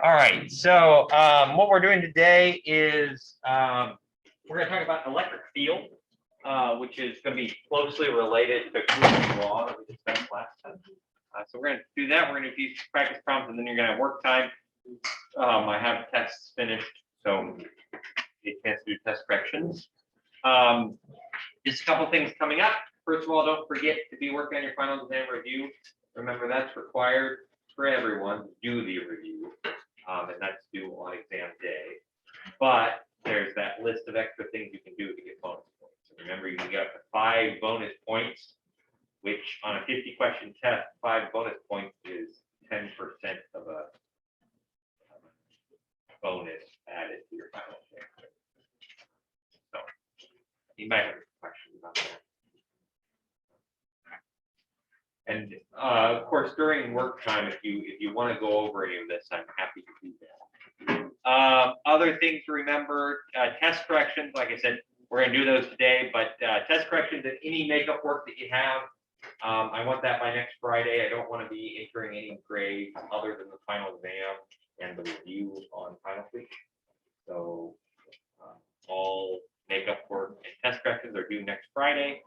All right, so what we're doing today is we're going to talk about electric field, which is going to be closely related to Coulomb's law that we discussed last time. So we're going to do that. We're going to do practice problems, and then you're going to have work time. I have tests finished, so you can do test corrections. Just a couple things coming up. First of all, don't forget to be working on your final exam review. Remember, that's required for everyone to do the review, and that's due on exam day. But there's that list of extra things you can do to get bonus points. So remember, you can get up to 5 bonus points, which on a 50-question test, 5 bonus points is 10% of a bonus added to your final exam. So you might have questions about that. And of course, during work time, if you want to go over any of this, I'm happy to do that. Other things to remember: test corrections. Like I said, we're going to do those today. But test corrections and any makeup work that you have, I want that by next Friday. I don't want to be entering any grades other than the final exam and the review on final week. So all makeup work and test corrections are due next Friday.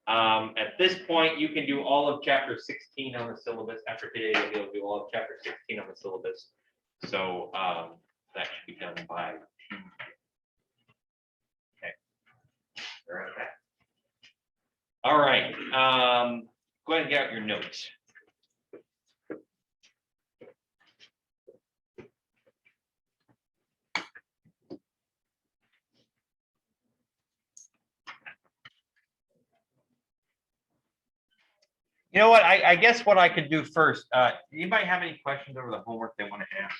At this point, you can do all of chapter 16 on the syllabus. After today, you'll be able to do all of chapter 16 on the syllabus. So that should be done by Tuesday. Okay. Okay. All right. Go ahead and get out your notes. You know what? I guess what I could do first. Anybody have any questions over the homework they want to ask?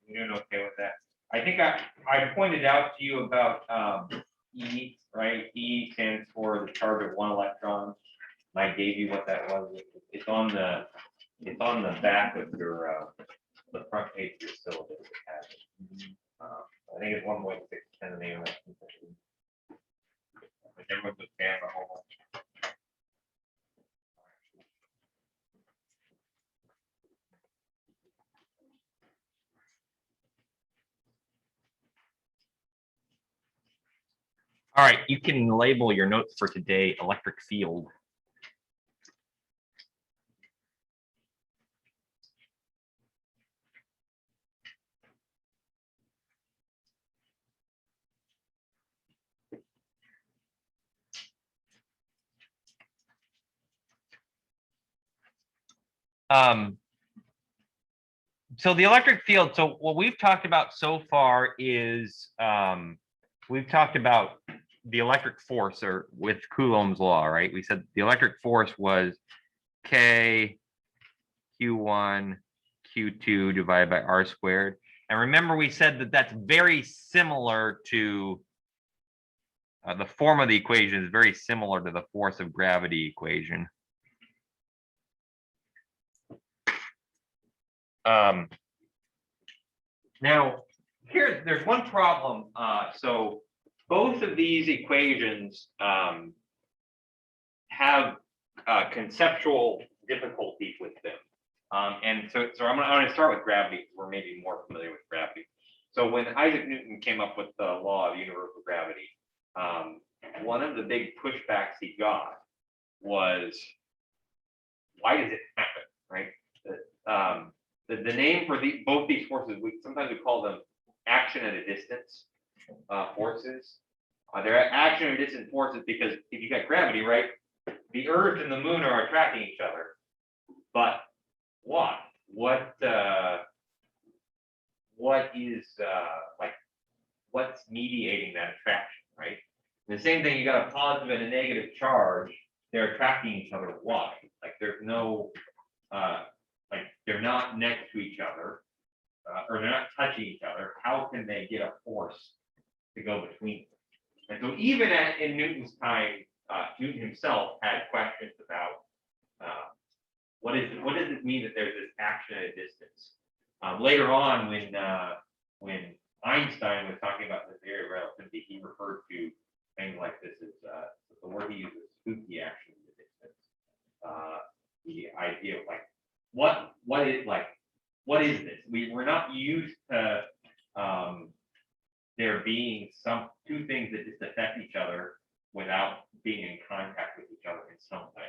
You're doing okay with that? I think I pointed out to you about E, right? E stands for the charge of 1 electron. I gave you what that was. It's on the back of your the front page of your syllabus. I think it's 1.610 of the unit. Everyone's a fan of homework. All right, you can label your notes for today, electric field. So the electric field, so what we've talked about so far is we've talked about the electric force, or with Coulomb's law, right? We said the electric force was K Q1 Q2 divided by R squared. And remember, we said that that's very similar to the form of the equation is very similar to the force of gravity equation. Now, there's one problem. So both of these equations have conceptual difficulties with them. And so I'm going to start with gravity because we're maybe more familiar with gravity. So when Isaac Newton came up with the law of universal gravity, one of the big pushbacks he got was, why does it happen, right? The name for both these forces, sometimes we call them action at a distance forces. They're action at a distance forces because if you got gravity, right, the Earth and the Moon are attracting each other. But why? What is what's mediating that attraction, right? And the same thing, you got a positive and a negative charge. They're attracting each other. Why? Like there's no like they're not next to each other, or they're not touching each other. How can they get a force to go between them? And so even in Newton's time, Newton himself had questions about what does it mean that there's this action at a distance? Later on, when Einstein was talking about the theory of relativity, he referred to things like this as the word he uses, spooky action at a distance. the idea of like, what is this? We're not used to there being two things that just affect each other without being in contact with each other in some way.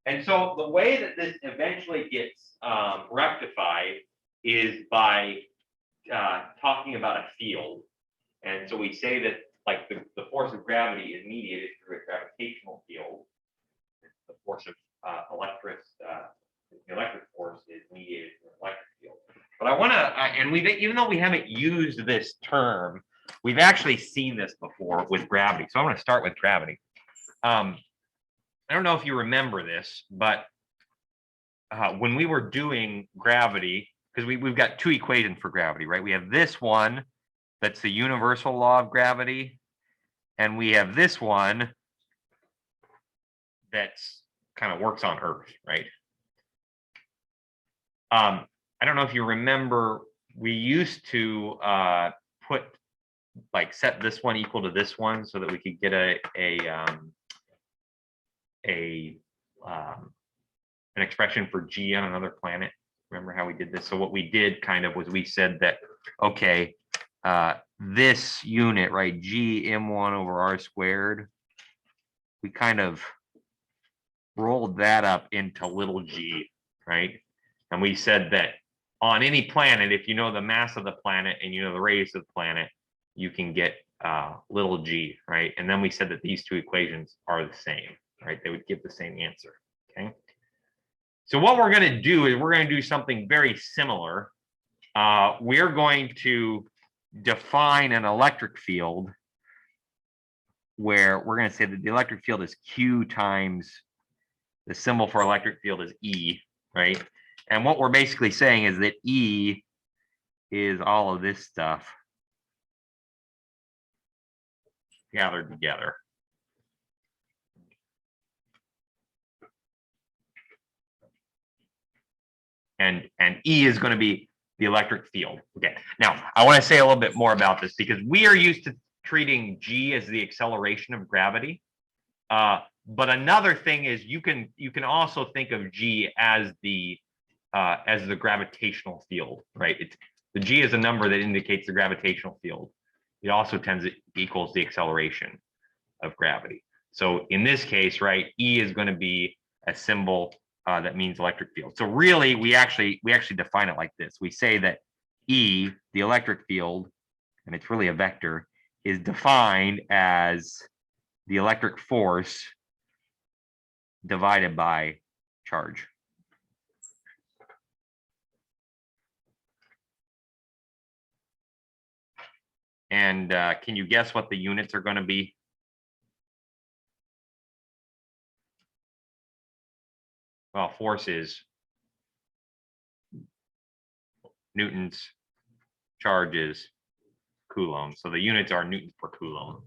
And so the way that this eventually gets rectified is by talking about a field. And so we say that like the force of gravity is mediated through a gravitational field. The force of the electric force is mediated through an electric field. But I want to, and even though we haven't used this term, we've actually seen this before with gravity. So I want to start with gravity. I don't know if you remember this, but when we were doing gravity, because we've got two equations for gravity, right? We have this one that's the universal law of gravity, and we have this one that's kind of works on Earth, right? I don't know if you remember, we used to set this one equal to this one so that we could get an expression for G on another planet. Remember how we did this? So what we did kind of was we said that, okay, this unit, right, G m1 over r squared, we kind of rolled that up into little g, right? And we said that on any planet, if you know the mass of the planet and you know the radius of the planet, you can get little g, right? And then we said that these two equations are the same, right? They would give the same answer, okay? So what we're going to do is we're going to do something very similar. We're going to define an electric field where we're going to say that the electric field is Q times the symbol for electric field is E, right? And what we're basically saying is that E is all of this stuff gathered together. And E is going to be the electric field. Okay. Now, I want to say a little bit more about this because we are used to treating G as the acceleration of gravity. But another thing is you can also think of G as the gravitational field, right? The G is a number that indicates the gravitational field. It also equals the acceleration of gravity. So in this case, right, E is going to be a symbol that means electric field. So really, we actually define it like this. We say that E, the electric field, and it's really a vector, is defined as the electric force divided by charge. And can you guess what the units are going to be? Well, force is newtons, charge is coulomb. So the units are newtons per coulomb.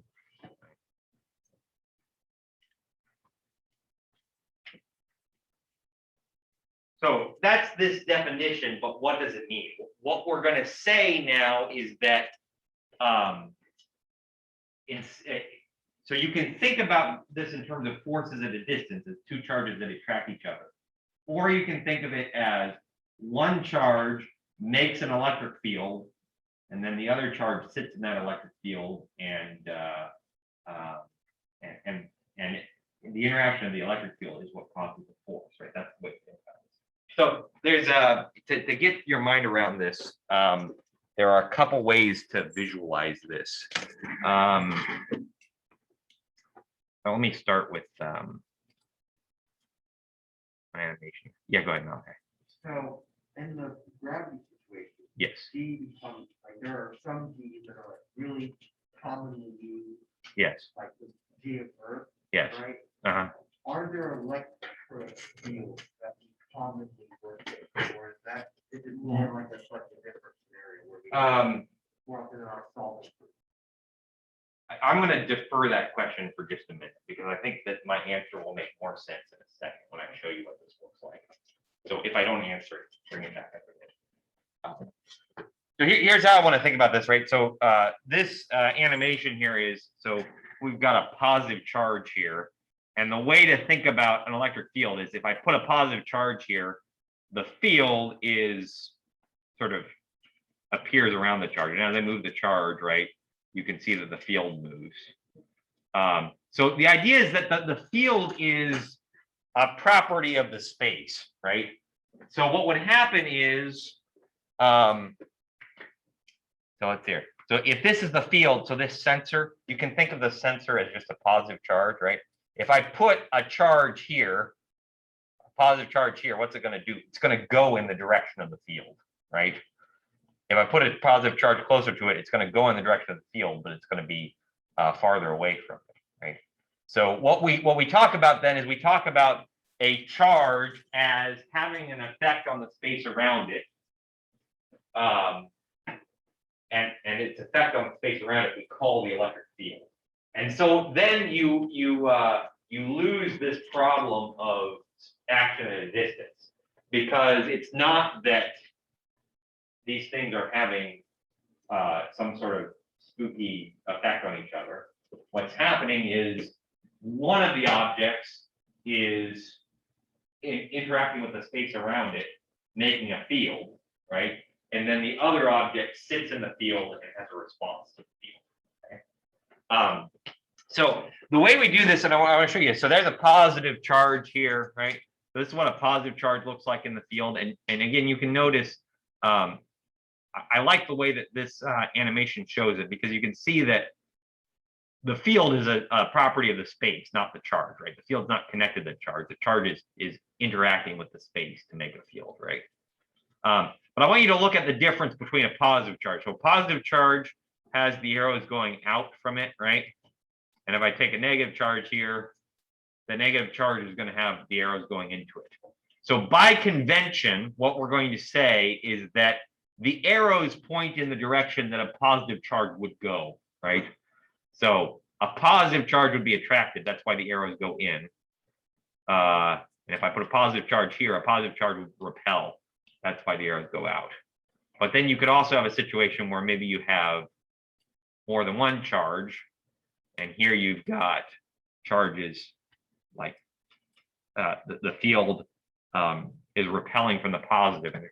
So that's this definition, but what does it mean? What we're going to say now is that so you can think about this in terms of forces at a distance as two charges that attract each other. Or you can think of it as one charge makes an electric field, and then the other charge sits in that electric field, and the interaction of the electric field is what causes the force, right? That's the way to think about it. So there's to get your mind around this, there are a couple ways to visualize this. Let me start with my animation. Yeah, go ahead. Okay. So in the gravity situation, yes, G becomes like there are some G's that are like really commonly used. Yes. Like the G of Earth. Yes. Right. Are there electric fields that we commonly work with, or is it more like a slightly different scenario where we work in our solving? I'm going to defer that question for just a minute because I think that my answer will make more sense in a second when I show you what this looks like. So if I don't answer it, bring it back up again. So here's how I want to think about this, right? So this animation here is, so we've got a positive charge here, And the way to think about an electric field is if I put a positive charge here, the field is sort of appears around the charge. And as I move the charge, right, you can see that the field moves. So the idea is that the field is a property of the space, right? So what would happen is, so let's here. So if this is the field, so this sensor, you can think of the sensor as just a positive charge, right? If I put a charge here, a positive charge here, what's it going to do? It's going to go in the direction of the field, right? If I put a positive charge closer to it, it's going to go in the direction of the field, but it's going to be farther away from it, right? So what we talk about then is we talk about a charge as having an effect on the space around it. And its effect on the space around it we call the electric field. And so then you lose this problem of action at a distance, because it's not that these things are having some sort of spooky effect on each other. What's happening is one of the objects is interacting with the space around it, making a field, right? And then the other object sits in the field and has a response to the field. Okay? So the way we do this, and I want to show you, so there's a positive charge here, right? So this is what a positive charge looks like in the field. And again, you can notice, I like the way that this animation shows it, because you can see that the field is a property of the space, not the charge, right? The field's not connected to the charge. The charge is interacting with the space to make a field, right? But I want you to look at the difference between a positive charge. So a positive charge has the arrows going out from it, right? And if I take a negative charge here, the negative charge is going to have the arrows going into it. So by convention, what we're going to say is that the arrows point in the direction that a positive charge would go, right? So a positive charge would be attracted. That's why the arrows go in. And if I put a positive charge here, a positive charge would repel. That's why the arrows go out. But then you could also have a situation where maybe you have more than one charge, and here you've got charges like the field is repelling from the positive and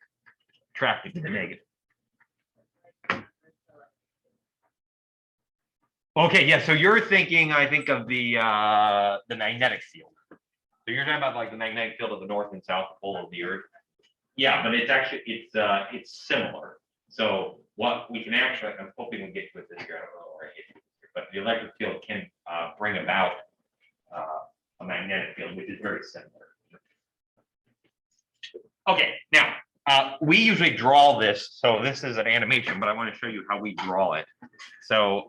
attracted to the negative. Okay, yeah. So you're thinking, I think, of the magnetic field. So you're talking about like the magnetic field of the north and south pole of the Earth. Yeah, but it's actually it's similar. So what we can actually, I'm hoping we get with this here, I don't know where I get to here, but the electric field can bring about a magnetic field, which is very similar. Okay, now we usually draw this. So this is an animation, but I want to show you how we draw it. So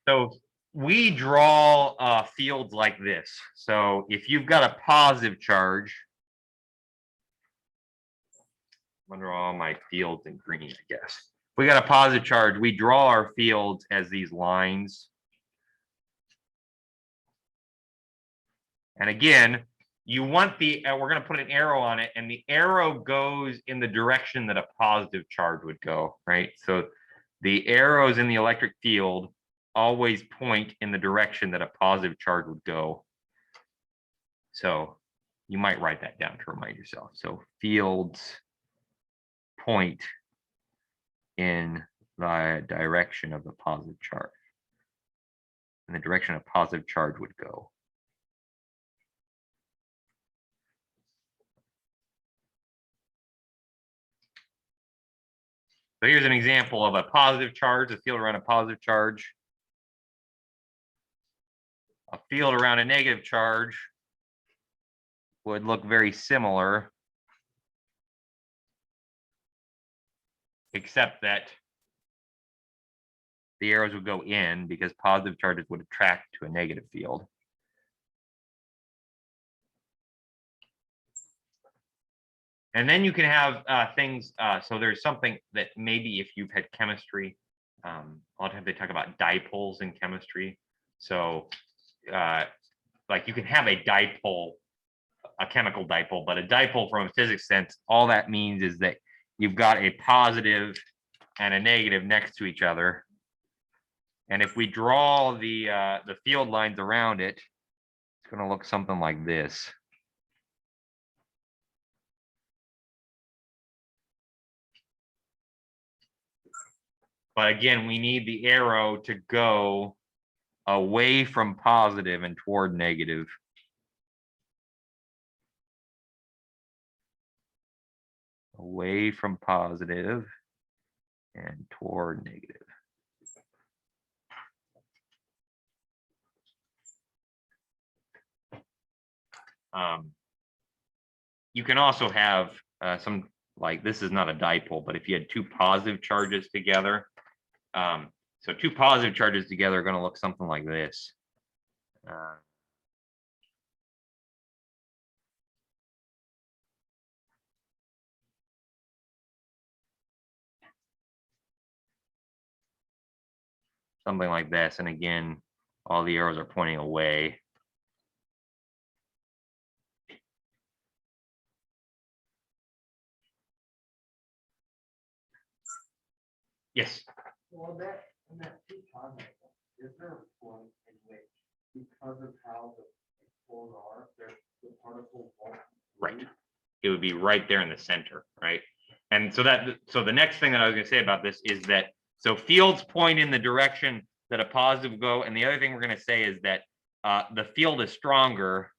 so we draw fields like this. So if you've got a positive charge, I'm gonna draw all my fields in green, I guess. If we got a positive charge, we draw our fields as these lines. And again, you want the, we're going to put an arrow on it, and the arrow goes in the direction that a positive charge would go, right? So the arrows in the electric field always point in the direction that a positive charge would go. So you might write that down to remind yourself. So fields point in the direction of the positive charge, in the direction a positive charge would go. So here's an example of a positive charge, a field around a positive charge. A field around a negative charge would look very similar, except that the arrows would go in because positive charges would attract to a negative field. And then you can have things, so there's something that maybe if you've had chemistry, a lot of times they talk about dipoles in chemistry. So like you can have a dipole, a chemical dipole, but a dipole from a physics sense, all that means is that you've got a positive and a negative next to each other. And if we draw the field lines around it, it's going to look something like this. But again, we need the arrow to go away from positive and toward negative. Away from positive and toward negative. You can also have some, like, this is not a dipole, but if you had two positive charges together, so two positive charges together are going to look something like this. Something like this. And again, all the arrows are pointing away. Yes. Well, that two positive, is there a point in which, because of how the poles are, the particle won't Right. It would be right there in the center, right? And so the next thing that I was going to say about this is that, so fields point in the direction that a positive would go. And the other thing we're going to say is that the field is stronger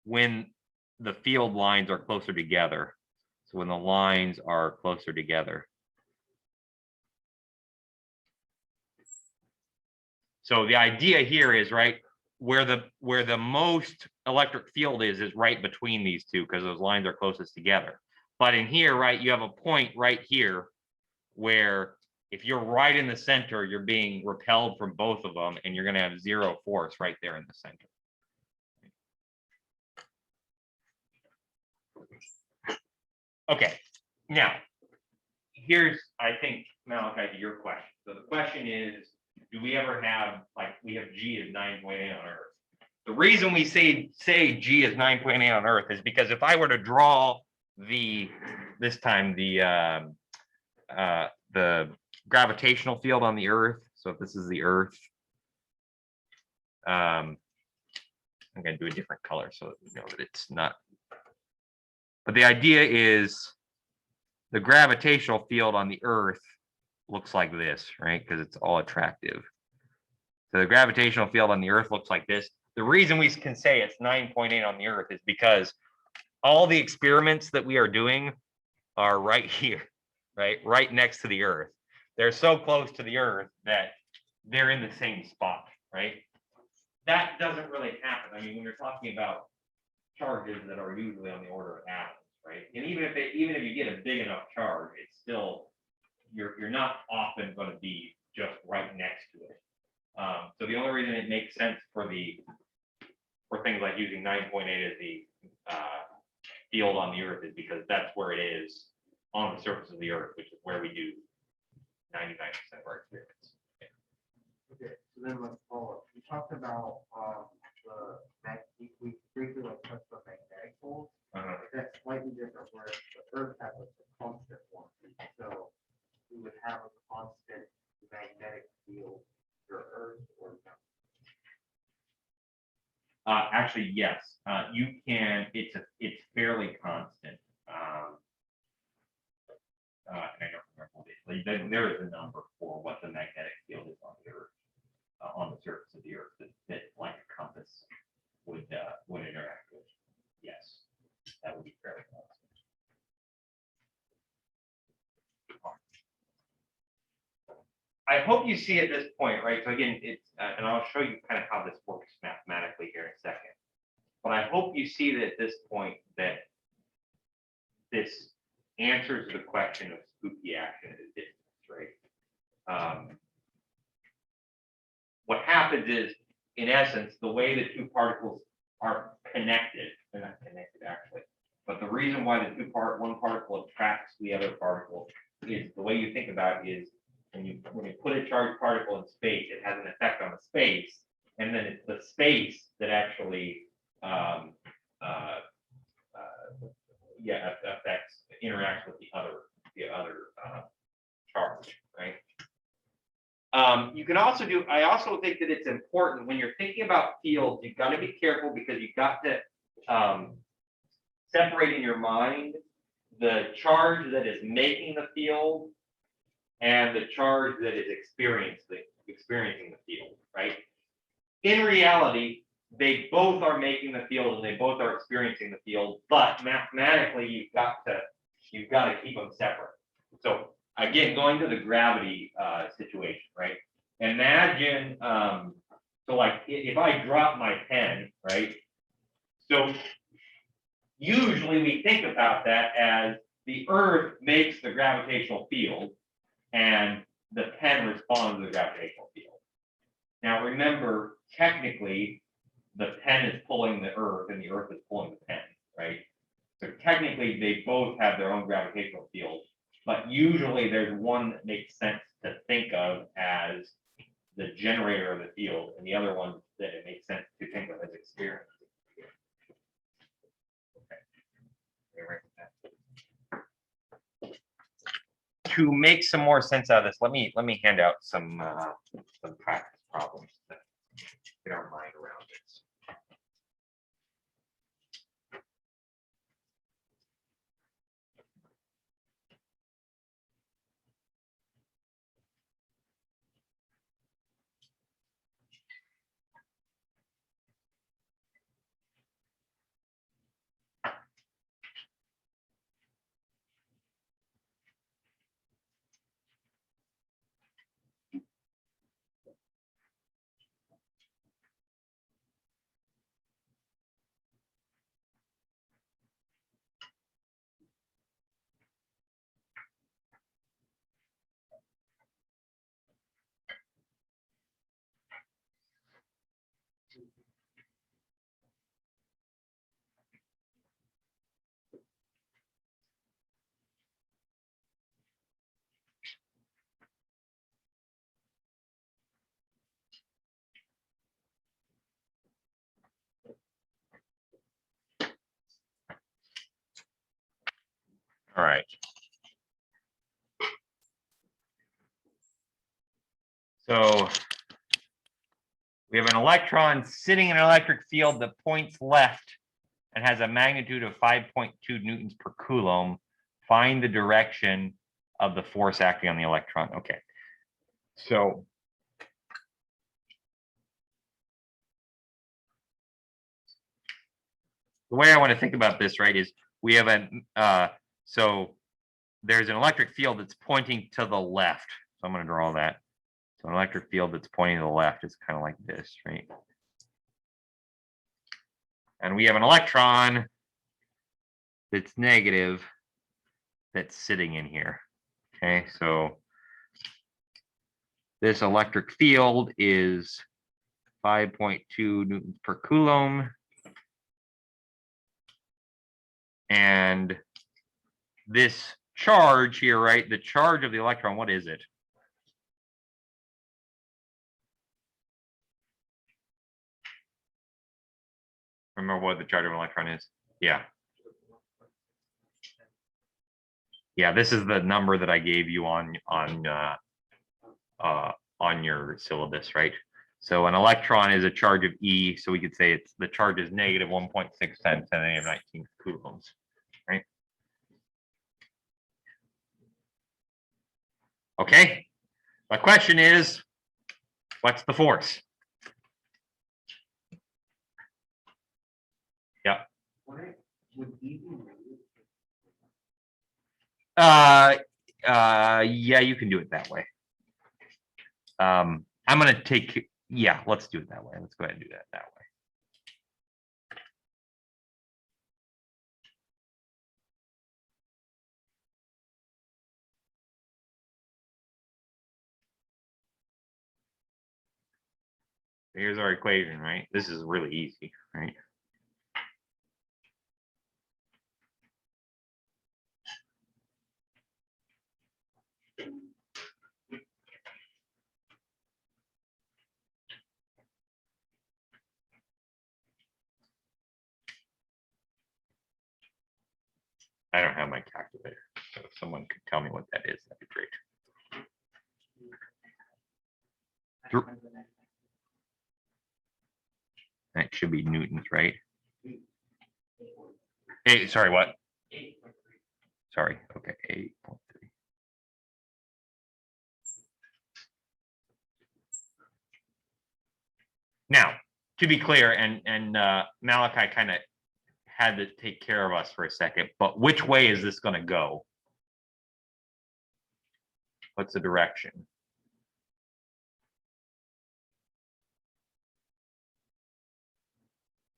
when the field lines are closer together. So when the lines are closer together. So the idea here is, right, where the most electric field is right between these two, because those lines are closest together. But in here, right, you have a point right here where if you're right in the center, you're being repelled from both of them, and you're going to have zero force right there in the center. Okay, now here's, I think, Malachi, to your question. So the question is, do we ever have, like, we have G is 9.8 on Earth. The reason we say G is 9.8 on Earth is because if I were to draw this time the gravitational field on the Earth, so if this is the Earth, I'm going to do a different color so that you know that it's not. But the idea is the gravitational field on the Earth looks like this, right? Because it's all attractive. So the gravitational field on the Earth looks like this. The reason we can say it's 9.8 on the Earth is because all the experiments that we are doing are right here, right next to the Earth. They're so close to the Earth that they're in the same spot, right? That doesn't really happen. I mean, when you're talking about charges that are usually on the order of atoms, right? And even if you get a big enough charge, it's still, you're not often going to be just right next to it. So the only reason it makes sense for things like using 9.8 as the field on the Earth is because that's where it is on the surface of the Earth, which is where we do 99% of our experiments. Okay, so then let's follow up. We talked about we briefly touched on magnetic poles. That's slightly different, where the Earth has a constant one. So we would have a constant magnetic field for Earth or no? Actually, yes. You can. It's fairly constant. And I don't remember what it is. There is a number for what the magnetic field is on the Earth, on the surface of the Earth, that like a compass would interact with. Yes, that would be fairly constant. I hope you see at this point, right? So again, it's and I'll show you kind of how this works mathematically here in a second. But I hope you see that at this point that this answers the question of spooky action at a distance, right? What happens is, in essence, the way the two particles are connected, they're not connected actually, but the reason why one particle attracts the other particle is the way you think about it is when you put a charged particle in space, it has an effect on the space, and then it's the space that actually affects, interacts with the other charge, right? You can also do, I also think that it's important when you're thinking about fields, you've got to be careful because you've got to separate in your mind the charge that is making the field and the charge that is experiencing the field, right? In reality, they both are making the field and they both are experiencing the field, but mathematically you've got to keep them separate. So again, going to the gravity situation, right? Imagine, so like if I drop my pen, right? So usually we think about that as the Earth makes the gravitational field and the pen responds to the gravitational field. Now remember, technically, the pen is pulling the Earth and the Earth is pulling the pen, right? So technically, they both have their own gravitational field, but usually there's one that makes sense to think of as the generator of the field, and the other one that it makes sense to think of as experiencing. To make some more sense out of this, let me hand out some practice problems to get our mind around this. All right. So we have an electron sitting in an electric field that points left and has a magnitude of 5.2 newtons per coulomb. Find the direction of the force acting on the electron. Okay. So the way I want to think about this, right, is we have so there's an electric field that's pointing to the left. So I'm going to draw that. So an electric field that's pointing to the left is kind of like this, right? And we have an electron that's negative that's sitting in here. Okay, so this electric field is 5.2 newtons per coulomb. And this charge here, right? The charge of the electron, what is it? Remember what the charge of an electron is? Yeah. Yeah, this is the number that I gave you on your syllabus, right? So an electron is a charge of E, so we could say it's the charge is negative 1.6 times 10⁻19 coulombs, right? Okay. The question is, what's the force? Yeah. Yeah, you can do it that way. I'm gonna take, yeah, let's do it that way. Let's go ahead and do that way. Here's our equation, right? This is really easy, right? I don't have my calculator, so if someone could tell me what that is, that'd be great. That should be newtons, right? Hey, sorry, what? Sorry, okay, 8.3. Now, to be clear, and Malachi kind of had to take care of us for a second, but which way is this going to go? What's the direction?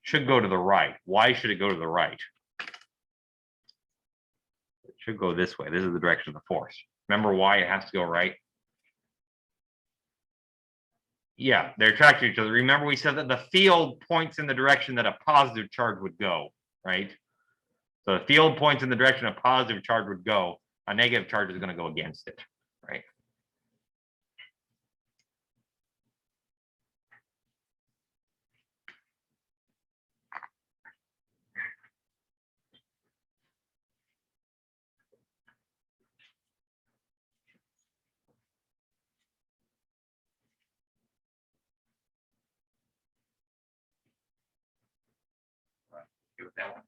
Should go to the right. Why should it go to the right? It should go this way. This is the direction of the force. Remember why it has to go right? Yeah, they're attracted to each other. Remember we said that the field points in the direction that a positive charge would go, right? So the field points in the direction a positive charge would go. A negative charge is going to go against it, right? With that one.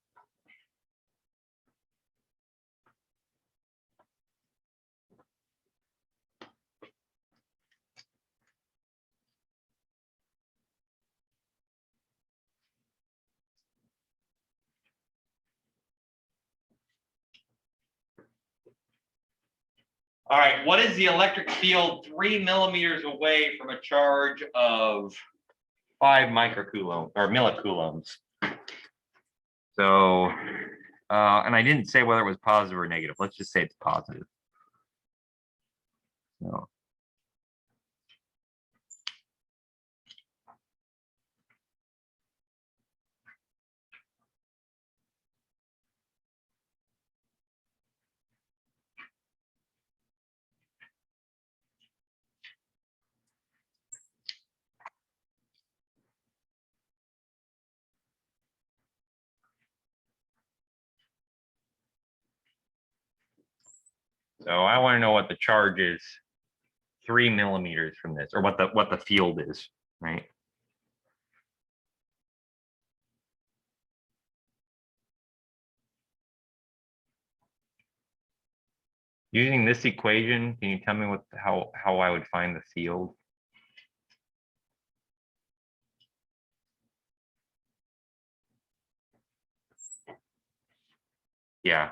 All right, what is the electric field 3 millimeters away from a charge of 5 microcoulomb or millicoulombs? So, and I didn't say whether it was positive or negative. Let's just say it's positive. So, so I want to know what the charge is 3 millimeters from this, or what the field is, right? Using this equation, can you tell me what how I would find the field? Yeah.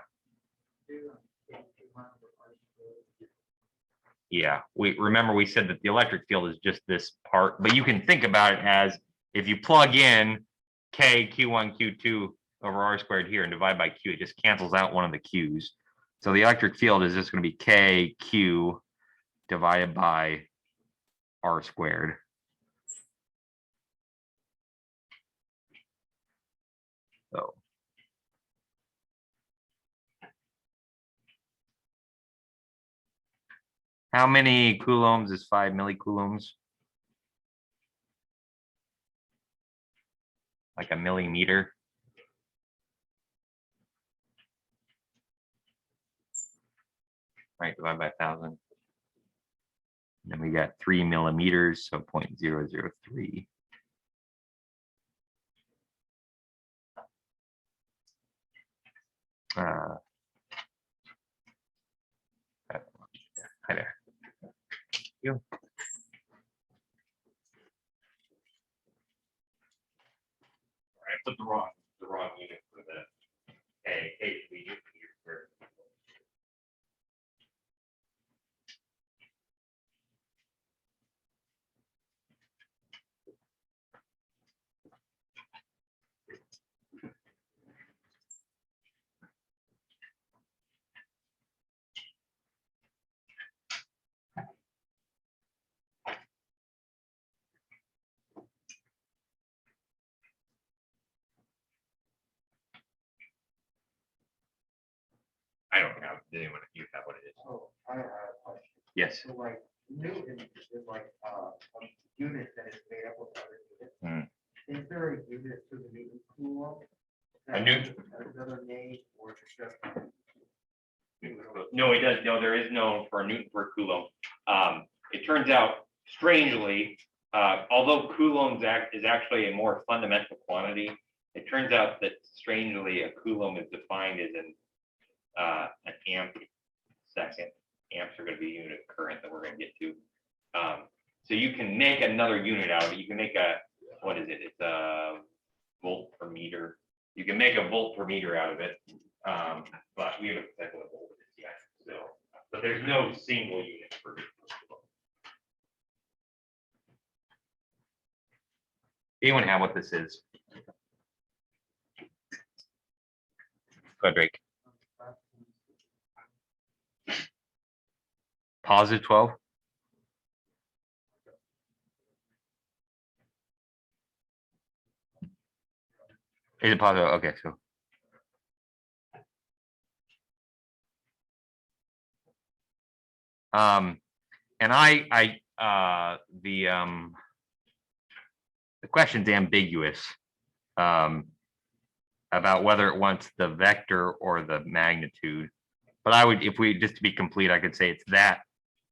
Yeah, we said that the electric field is just this part, but you can think about it as if you plug in K Q1 Q2 over R squared here and divide by Q, it just cancels out one of the Q's. So the electric field is just going to be K Q divided by R squared. So how many coulombs is 5 millicoulombs? Like a millimeter. Right, divided by 1,000. Then we got 3 millimeters, so 0.003. Hi there. You. All right, put the wrong unit for the K we use for. I don't have, did anyone, you have what it is? Oh, I have a question. Yes. So like Newton is like a unit that is made up of other units. Is there a unit to the Newton coulomb? A Newton- Another name or is it just No, it does. No, there is no for a Newton per Coulomb. It turns out strangely, although Coulombs is actually a more fundamental quantity, it turns out that strangely a Coulomb is defined as an amp second. Amps are going to be a unit of current that we're going to get to. So you can make another unit out of it. You can make what is it? It's a volt per meter. You can make a volt per meter out of it. But we haven't said what a volt is yet. So, but there's no single unit per meter. Anyone have what this is? Go ahead, Drake. Positive 12. Is it positive? Okay, so. And the question's ambiguous about whether it wants the vector or the magnitude. But I would, if we just to be complete, I could say it's that.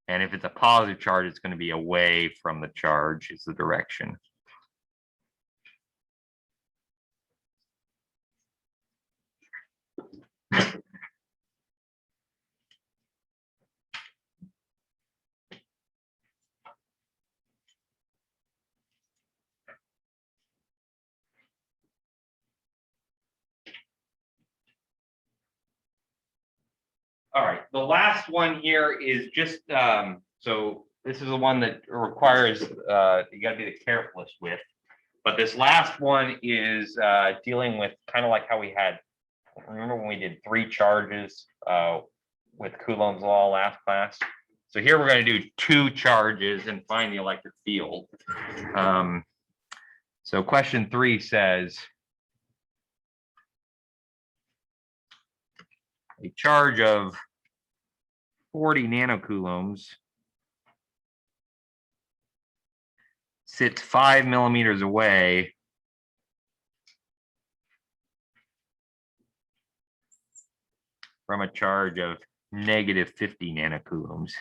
And if it's a positive charge, it's going to be away from the charge is the direction. All right, the last one here is just, so this is the one that requires, you gotta be the carefulest with. But this last one is dealing with kind of like how we had, remember when we did 3 charges with Coulomb's law last class? So here we're going to do 2 charges and find the electric field. So question 3 says, a charge of 40 nanocoulombs sits 5 millimeters away from a charge of negative 50 nanocoulombs.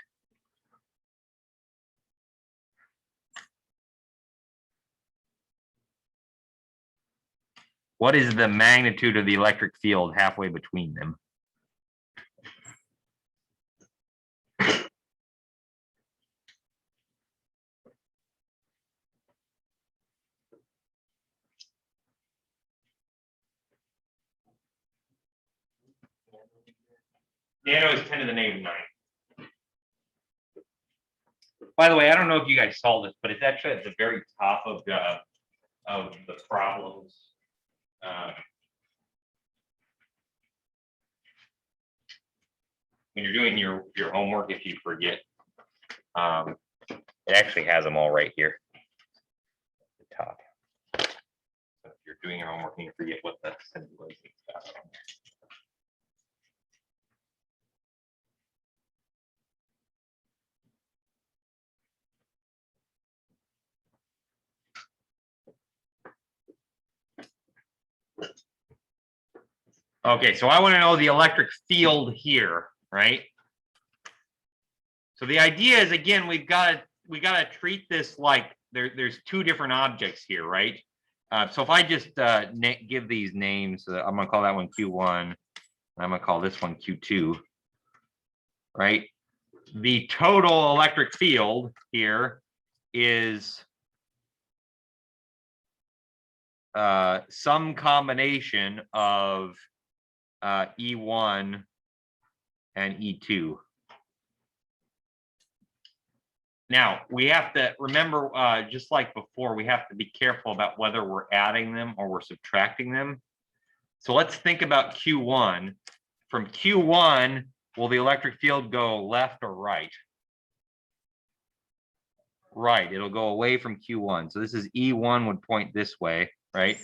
What is the magnitude of the electric field halfway between them? Nano is 10 to the negative 9. By the way, I don't know if you guys saw this, but it's actually at the very top of the problems. When you're doing your homework, if you forget, it actually has them all right here at the top. So if you're doing your homework and you forget what the symbol is, it's got it on there. Okay, so I want to know the electric field here, right? So the idea is, again, we got to treat this like there's 2 different objects here, right? So if I just give these names, I'm going to call that one Q1, and I'm going to call this one Q2, right? The total electric field here is some combination of E1 and E2. Now, we have to remember, just like before, we have to be careful about whether we're adding them or we're subtracting them. So let's think about Q1. From Q1, will the electric field go left or right? Right, it'll go away from Q1. So this is E1 would point this way, right?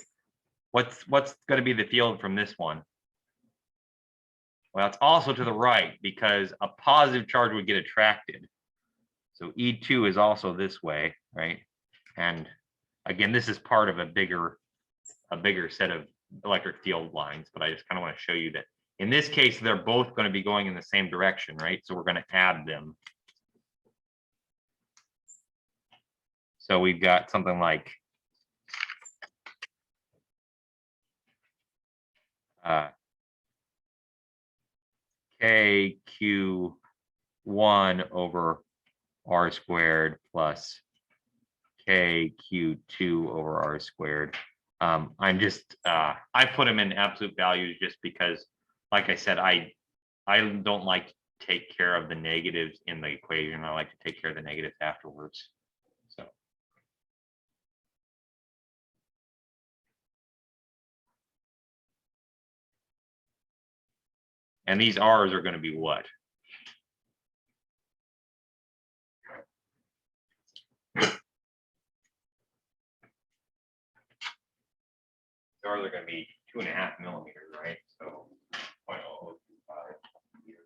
What's going to be the field from this one? Well, it's also to the right because a positive charge would get attracted. So E2 is also this way, right? And again, this is part of a bigger set of electric field lines, but I just kind of want to show you that In this case, they're both going to be going in the same direction, right? So we're going to add them. So we've got something like KQ1 over R squared plus KQ2 over R squared. I'm just, I put them in absolute values just because, like I said, I don't like to take care of the negatives in the equation. I like to take care of the negatives afterwards. So. And these R's are going to be what? R's are going to be 2.5 millimeters, right? So 0.0025 meters.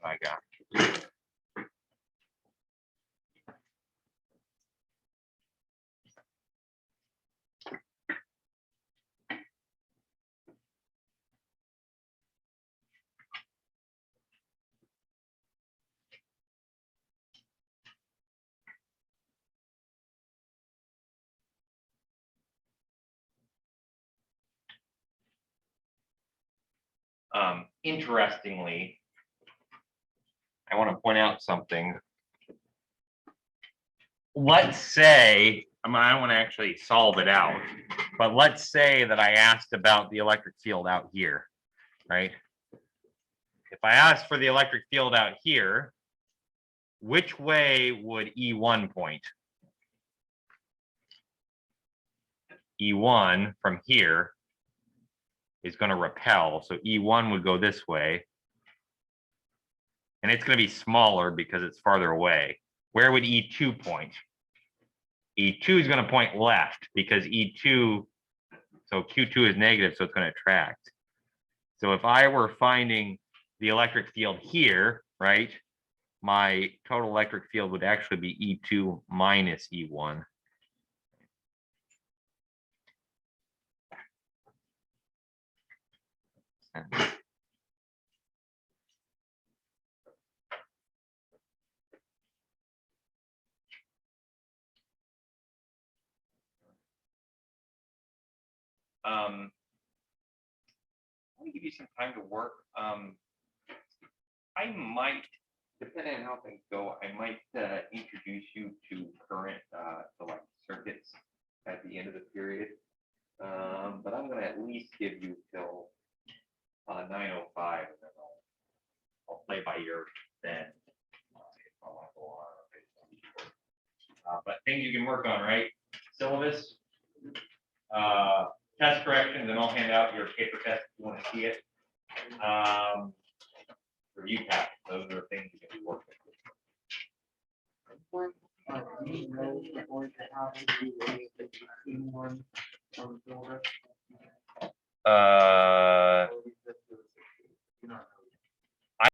I got. Interestingly, I want to point out something. Let's say, I don't want to actually solve it out, but let's say that I asked about the electric field out here, right? If I asked for the electric field out here, which way would E1 point? E1 from here is going to repel. So E1 would go this way. And it's going to be smaller because it's farther away. Where would E2 point? E2 is going to point left because E2, so Q2 is negative, so it's going to attract. So if I were finding the electric field here, right, my total electric field would actually be E2 minus E1. Let me give you some time to work. I might, depending on how things go, I might introduce you to current select circuits at the end of the period. But I'm going to at least give you till 9:05, and then I'll play by ear then. If I want to go on. But things you can work on, right? Syllabus, test corrections, and I'll hand out your paper test if you want to see it. Review pack, those are things you can be working with. Do you know the point that how to do the E1 on the builder? Or we just do it? You don't know.